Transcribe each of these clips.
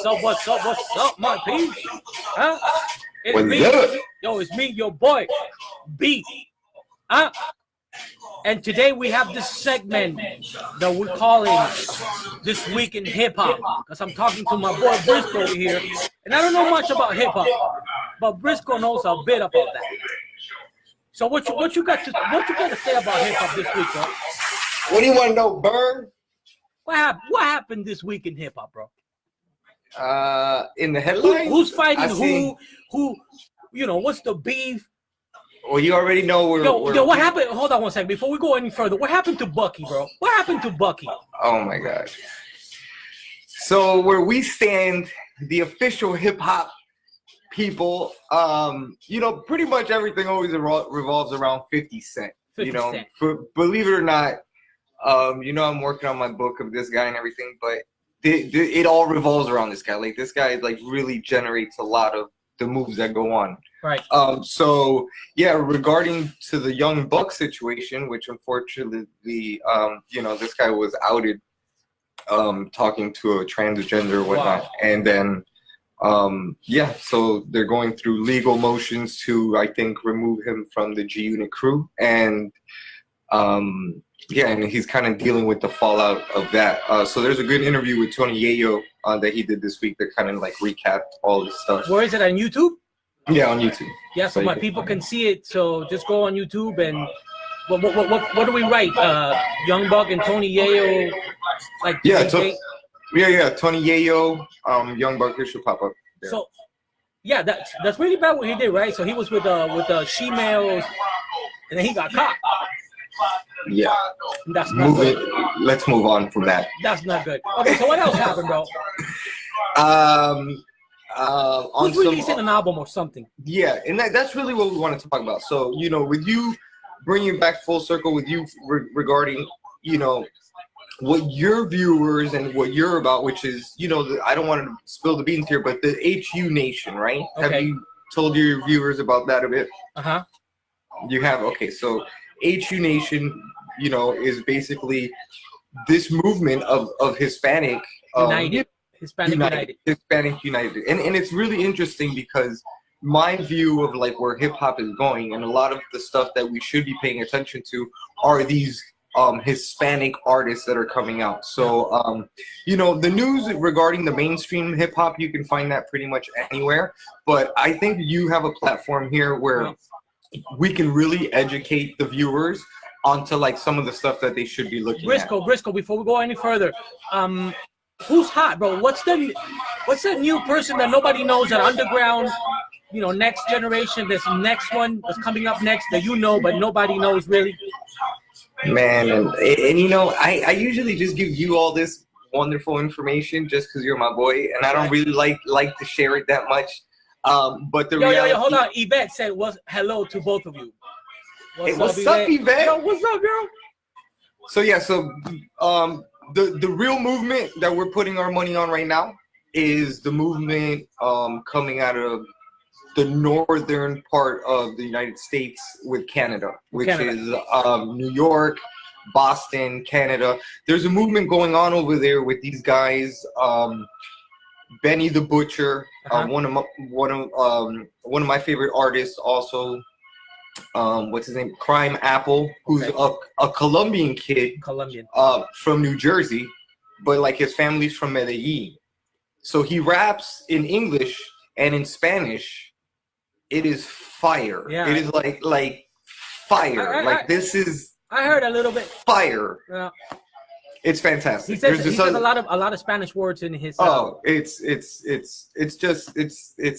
What's up? What's up? What's up, my peeps? Huh? It's What's me. up? Yo, it's me, your boy, B. Huh? And today we have this segment that we're calling This Week in Hip Hop. Because I'm talking to my boy Briscoe over here. And I don't know much about hip hop, but Briscoe knows a bit about that. So what you got to say about hip hop this week, bro? What do you want to know, Bird? What happened this week in hip hop, bro? In the headlines? Who's fighting who? Who? You know, what's the beef? Well, you already know Yo, what happened? Hold on one second. Before we go any further, what happened to Bucky, bro? What happened to Bucky? Oh, my God. So where we stand, the official hip-hop people, you know, pretty much everything always revolves around 50 Cent. 50 you know, Cent. Believe it or not, you know, I'm working on my book of this guy and everything, but it all revolves around this guy. Like, this guy, like, really generates a lot of the moves that go on. Right. So yeah, regarding to the Young Buck situation, which unfortunately, you know, this guy was outed, talking to a transgender or whatnot. Wow. And then, yeah, so they're going through legal motions to, I think, remove him from the G Unit crew. And, yeah, and he's kind of dealing with the fallout of that. So there's a good interview with Tony Yayo that he did this week that kind of like recapped all this stuff. Where is it, on YouTube? Yeah, on YouTube. Yeah, so my people can see it. So just go on YouTube and what do we write? Young Buck and Tony Yayo, like yeah, Tony Yayo, Young Buck, it should pop up there. So yeah, that's really bad what he did, right? So he was with the she-males, and then he got caught. Yeah. That's not good. Let's move on from that. That's not good. Okay, so what else happened, bro? Who's releasing an album or something? Yeah, and that's really what we want to talk about. So, you know, with you bringing it back full circle with you regarding, you know, what your viewers and what you're about, which is, you know, I don't want to spill the beans here, but the HU Nation, right? Okay. Have you told your viewers about that a bit? Uh-huh. You have? Okay, so HU Nation, you know, is basically this movement of Hispanic United. Hispanic United. And it's really interesting because my view of like where hip hop is going and a lot of the stuff that we should be paying attention to are these Hispanic artists that are coming out. So, you know, the news regarding the mainstream hip hop, you can find that pretty much anywhere. But I think you have a platform here where we can really educate the viewers onto like some of the stuff that they should be looking at. Briscoe, before we go any further, who's hot, bro? What's that new person that nobody knows, that underground, you know, next generation, this next one that's coming up next that you know, but nobody knows really? Man, and you know, I usually just give you all this wonderful information just because you're my boy, and I don't really like to share it that much. But the reality... Yo, hold on. Yvette said hello to both of you. What's up, Yvette? Yo, what's up, girl? So yeah, the real movement that we're putting our money on right now is the movement coming out of the northern part of the United States with Canada, which is New York, Boston, Canada. There's a movement going on over there with these guys, Benny the Butcher, one of my favorite artists also. What's his name? Crime Apple, who's a Colombian kid, from New Jersey, but like his family's from Medellin. So he raps in English and in Spanish. It is fire. Yeah. It is like fire. This is. I heard a little bit. Fire. Yeah. It's fantastic. He says a lot of Spanish words in his. It's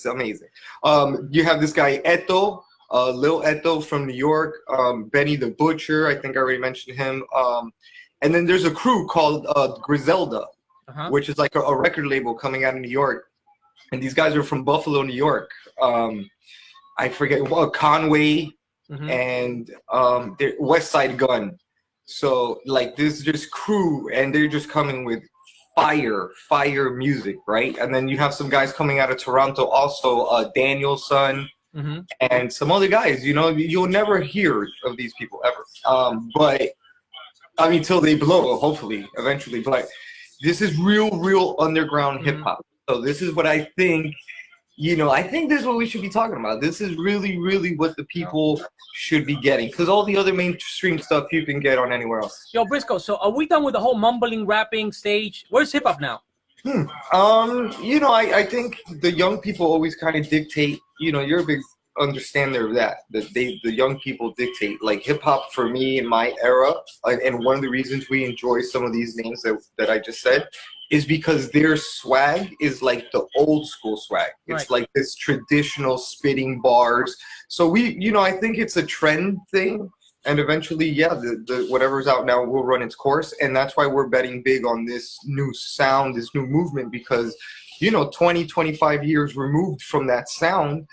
amazing. You have this guy Eto. Lil Eto from New York, Benny the Butcher, I think I already mentioned him. And then there's a crew called Griselda, which is like a record label coming out of New York. And these guys are from Buffalo, New York. I forget what, Conway and West Side Gun. So like this just crew, and they're just coming with fire music, right? And then you have some guys coming out of Toronto also, Danielson. And some other guys, you know, you'll never hear of these people ever. But I mean, till they blow, hopefully, eventually. But this is real underground hip hop. So this is what I think. I think this is what we should be talking about. This is really, really what the people should be getting, because all the other mainstream stuff you can get on anywhere else. Yo, Briscoe, so are we done with the whole mumbling rapping stage? Where's hip hop now? I think the young people always kind of dictate. You're a big understander of that. The young people dictate. Like hip hop for me in my era, and one of the reasons we enjoy some of these names that I just said is because their swag is like the old school swag. It's right. like this traditional spitting bars. So I think it's a trend thing. And eventually, the whatever's out now will run its course. And that's why we're betting big on this new sound, this new movement, because, 20, 25 years removed from that sound,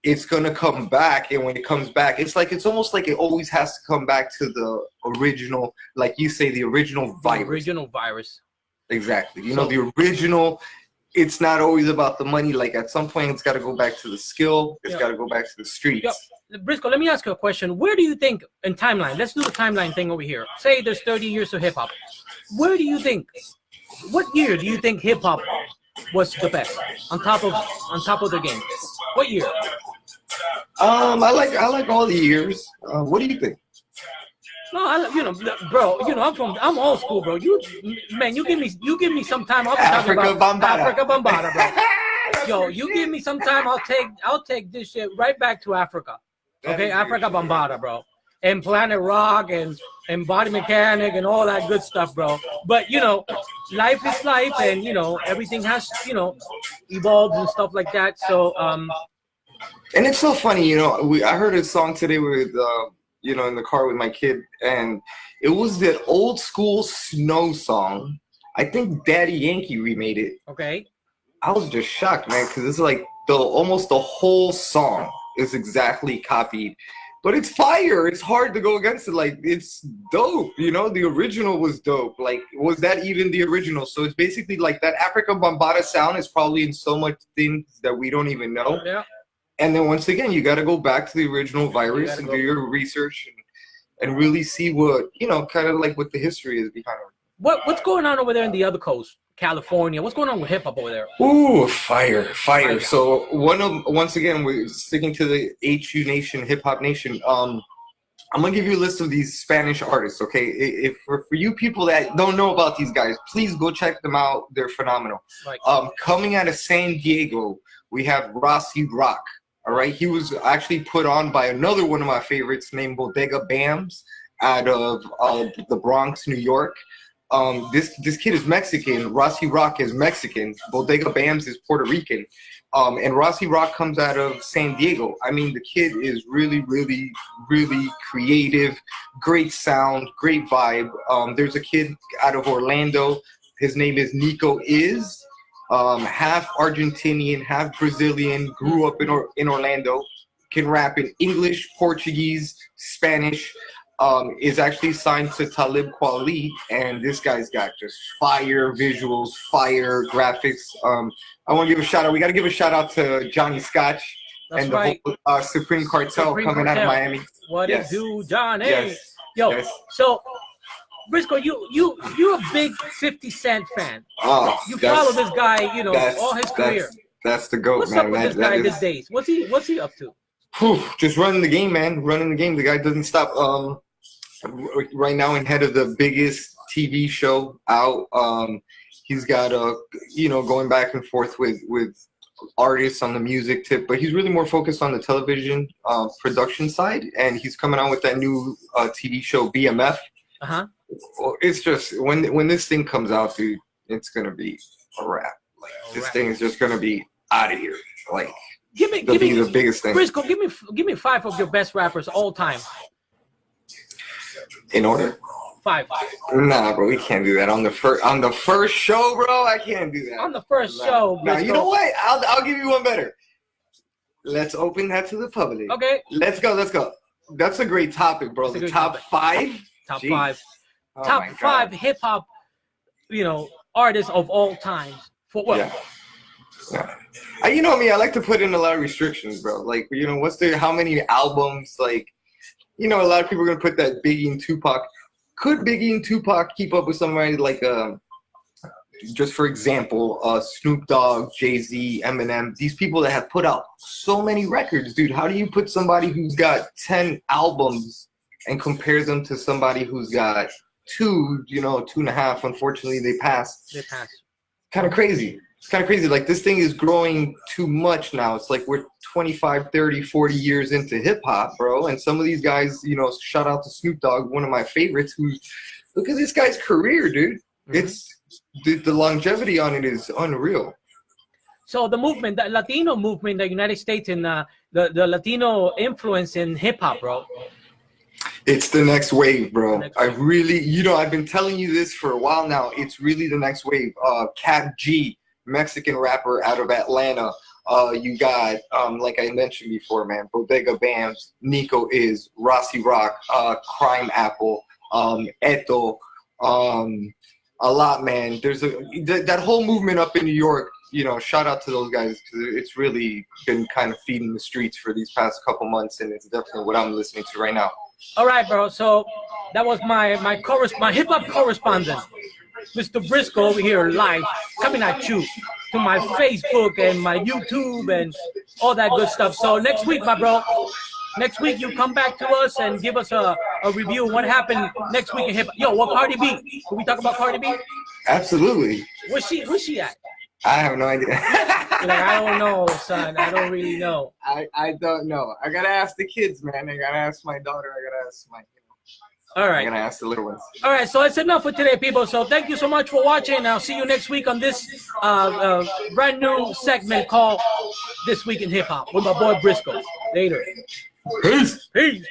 it's going to come back. And when it comes back, it's almost like it always has to come back to the original, like you say, the original virus. The original virus. Exactly. The original, it's not always about the money. Like at some point, it's got to go back to the skill. It's got to go back to the streets. Yep. Briscoe, let me ask you a question. Where do you think, in timeline, let's do the timeline thing over here. Say there's 30 years of hip hop. What year do you think hip hop was the best on top of the game? What year? I like all the years. What do you think? No, bro. I'm old school, bro. You give me some time. I'll be talking about Africa Bambaataa, bro. Yo, you give me some time. I'll take this shit right back to Africa. Okay, Africa Bambaataa, bro, and Planet Rock and Body Mechanic and all that good stuff, bro. But life is life, and everything has evolved and stuff like that. So and it's so funny, I heard a song today with in the car with my kid, and it was that old school Snow song. I think Daddy Yankee remade it. Okay. I was just shocked, man, because it's like almost the whole song is exactly copied. But it's fire. It's hard to go against it. Like, it's dope. The original was dope. Like, was that even the original? So it's basically like that Africa Bambaataa sound is probably in so much things that we don't even know. Yeah. And then once again, you got to go back to the original virus and do your research and really see what, kind of like what the history is behind it. What's going on over there in the other coast, California? What's going on with hip hop over there? Ooh, fire. So once again, we're sticking to the HU Nation, Hip Hop Nation. I'm gonna give you a list of these Spanish artists. Okay, if for you people that don't know about these guys, please go check them out. They're phenomenal. Right. Coming out of San Diego, we have Rossi Rock. All right, he was actually put on by another one of my favorites named Bodega Bams out of the Bronx, New York. This kid is Mexican. Rossi Rock is Mexican. Bodega Bams is Puerto Rican. And Rossi Rock comes out of San Diego. I mean, the kid is really, really, really creative. Great sound, great vibe. There's a kid out of Orlando. His name is Nico Is. Half Argentinian, half Brazilian, grew up in Orlando, can rap in English, Portuguese, Spanish, is actually signed to Talib Kweli, and this guy's got just fire visuals, fire graphics. I want to give a shout out. We got to give a shout out to Johnny Scotch and the whole Supreme Cartel coming out of Miami. What it do, Johnny? Yes. Yo, Yes. so Briscoe, you're a big 50 Cent fan. Oh, You follow this guy, all his that's- career. That's the GOAT, What's man. up with this guy these days? What's he up to? Just running the game, man. Running the game. The guy doesn't stop. Right now, in head of the biggest TV show out. He's got going back and forth with artists on the music tip, but he's really more focused on the television production side, and he's coming out with that new TV show BMF. It's just when this thing comes out, dude, it's gonna be a wrap. Like this thing is just gonna be out of here. Like Give me the biggest thing. Briscoe, give me 5 of your best rappers all time. In order? 5. Nah, bro, we can't do that on the first show, bro. I can't do that. On the first show, Nah, Briscoe. you know what? I'll give you one better. Let's open that to the public. Okay. Let's go. That's a great topic, bro. That's a The good top topic. 5. Top Jeez. 5. Oh Top my God. 5 hip hop, artists of all times. For what? Yeah. You know me, I like to put in a lot of restrictions, bro. Like, how many albums? Like, a lot of people are gonna put that Biggie and Tupac. Could Biggie and Tupac keep up with somebody like just for example, Snoop Dogg, Jay-Z, Eminem, these people that have put out so many records, dude. How do you put somebody who's got 10 albums and compare them to somebody who's got 2, 2.5? Unfortunately, they passed. Kind of crazy. It's kind of crazy. Like, this thing is growing too much now. It's like we're 25, 30, 40 years into hip-hop, bro. And some of these guys, shout out to Snoop Dogg, one of my favorites, look at this guy's career, dude. It's the longevity on it is unreal. So the movement, the Latino movement in the United States, and the Latino influence in hip-hop, bro. It's the next wave, bro. I really, I've been telling you this for a while now. It's really the next wave. Cap G, Mexican rapper out of Atlanta. You got, like I mentioned before, man, Bodega Bams, Nico Is, Rossi Rock, Crime Apple, Eto, a lot, man. There's that whole movement up in New York. Shout out to those guys, because it's really been kind of feeding the streets for these past couple months, and it's definitely what I'm listening to right now. All right, bro. So that was my hip hop correspondent, Mr. Briscoe, over here live, coming at you to my Facebook and my YouTube and all that good stuff. So next week, my bro, you come back to us and give us a review of what happened next week in hip hop. Yo, what Cardi B? Can we talk about Cardi B? Absolutely. Where's she at? I have no idea. I don't know, son. I don't really know. I don't know. I gotta ask the kids, man. I gotta ask my daughter. I gotta ask my. All right. I'm gonna ask the little ones. All right. So it's enough for today, people. So thank you so much for watching. I'll see you next week on this brand new segment called This Week in Hip Hop with my boy Briscoe. Later. Peace. Peace.